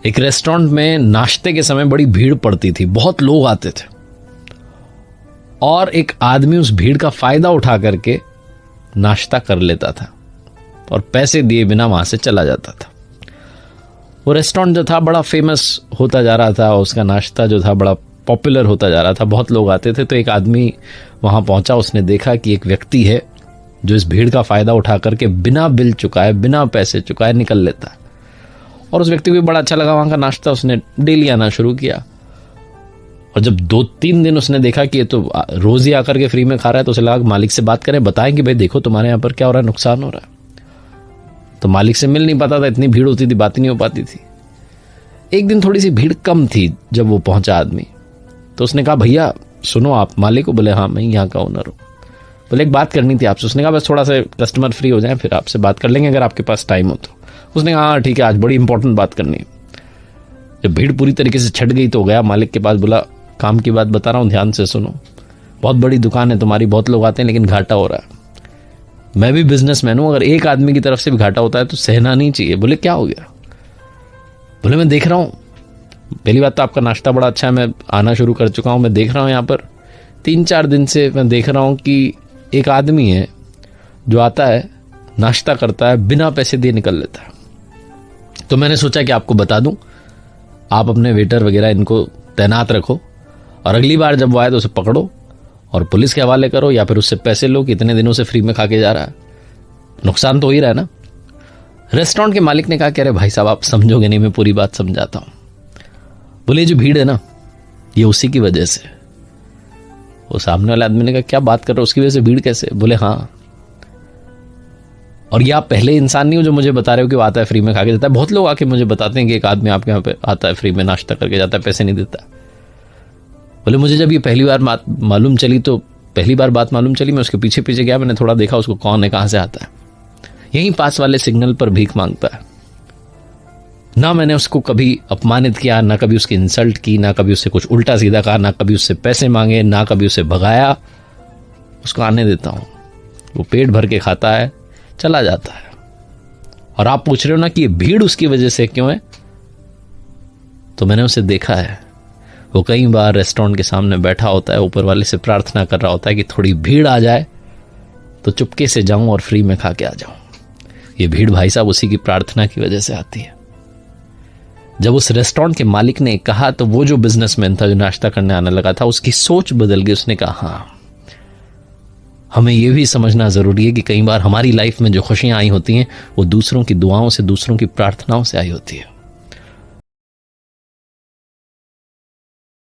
एक रेस्टोरेंट में नाश्ते के समय बड़ी भीड़ पड़ती थी, बहुत लोग आते थे और एक आदमी उस भीड़ का फायदा उठा करके नाश्ता कर लेता था और पैसे दिए बिना वहां से चला जाता था। वो रेस्टोरेंट जो था बड़ा फेमस होता जा रहा था, उसका नाश्ता जो था बड़ा पॉपुलर होता जा रहा था, बहुत लोग आते थे। तो एक आदमी वहां पहुंचा, उसने देखा कि एक व्यक्ति है जो इस भीड़ का फायदा उठा करके बिना बिल चुकाए, बिना पैसे चुकाए निकल लेता है। और उस व्यक्ति को भी बड़ा अच्छा लगा वहां का नाश्ता, उसने डेली आना शुरू किया। और जब 2-3 दिन उसने देखा कि ये तो रोज ही आकर के फ्री में खा रहा है, तो उसे लगा मालिक से बात करें, बताएं कि भाई देखो तुम्हारे यहाँ पर क्या हो रहा है, नुकसान हो रहा है। तो मालिक से मिल नहीं पाता था, इतनी भीड़ होती थी, बात ही नहीं हो पाती थी। एक दिन थोड़ी सी भीड़ कम थी, जब वो पहुंचा आदमी, तो उसने कहा भैया सुनो, आप मालिक को? बोले हाँ मैं यहाँ का ओनर हूँ। बोले एक बात करनी थी आपसे। उसने कहा बस थोड़ा सा कस्टमर फ्री हो जाए फिर आपसे बात कर लेंगे, अगर आपके पास टाइम हो तो। उसने कहा हाँ ठीक है, आज बड़ी इंपॉर्टेंट बात करनी है। जब भीड़ पूरी तरीके से छट गई तो गया मालिक के पास, बोला काम की बात बता रहा हूँ, ध्यान से सुनो। बहुत बड़ी दुकान है तुम्हारी, बहुत लोग आते हैं, लेकिन घाटा हो रहा है। मैं भी बिजनेसमैन हूं, अगर एक आदमी की तरफ से भी घाटा होता है तो सहना नहीं चाहिए। बोले क्या हो गया? बोले मैं देख रहा हूं, पहली बात तो आपका नाश्ता बड़ा अच्छा है, मैं आना शुरू कर चुका हूं, मैं देख रहा हूं यहाँ पर 3-4 दिन से मैं देख रहा हूं कि एक आदमी है जो आता है, नाश्ता करता है, बिना पैसे दिए निकल लेता है। तो मैंने सोचा कि आपको बता दूं, आप अपने वेटर वगैरह इनको तैनात रखो और अगली बार जब वो आए तो उसे पकड़ो और पुलिस के हवाले करो, या फिर उससे पैसे लो कि इतने दिनों से फ्री में खा के जा रहा है, नुकसान तो हो ही रहा है ना। रेस्टोरेंट के मालिक ने कहा कि अरे भाई साहब आप समझोगे नहीं, मैं पूरी बात समझाता हूं। बोले जो भीड़ है ना, ये उसी की वजह से। वो सामने वाले आदमी ने कहा क्या बात कर रहे हो, उसकी वजह से भीड़ कैसे? बोले हाँ, और ये आप पहले इंसान नहीं हो जो मुझे बता रहे हो कि वो आता है फ्री में खा के जाता है। बहुत लोग आके मुझे बताते हैं कि एक आदमी आपके यहाँ पे आता है, फ्री में नाश्ता करके जाता है, पैसे नहीं देता। बोले मुझे जब ये पहली बार बात मालूम चली, मैं उसके पीछे पीछे गया, मैंने थोड़ा देखा उसको कौन है, कहां से आता है। यहीं पास वाले सिग्नल पर भीख मांगता है। ना मैंने उसको कभी अपमानित किया, ना कभी उसकी इंसल्ट की, ना कभी उससे कुछ उल्टा सीधा कहा, ना कभी उससे पैसे मांगे, ना कभी उसे भगाया। उसको आने देता हूं, वो पेट भर के खाता है, चला जाता है। और आप पूछ रहे हो ना कि ये भीड़ उसकी वजह से क्यों है, तो मैंने उसे देखा है, वो कई बार रेस्टोरेंट के सामने बैठा होता है, ऊपर वाले से प्रार्थना कर रहा होता है कि थोड़ी भीड़ आ जाए तो चुपके से जाऊं और फ्री में खा के आ जाऊं। ये भीड़ भाई साहब उसी की प्रार्थना की वजह से आती है। जब उस रेस्टोरेंट के मालिक ने कहा तो वो जो बिजनेसमैन था जो नाश्ता करने आने लगा था, उसकी सोच बदल गई। उसने कहा हाँ, हमें यह भी समझना जरूरी है कि कई बार हमारी लाइफ में जो खुशियां आई होती हैं वो दूसरों की दुआओं से, दूसरों की प्रार्थनाओं से आई होती है।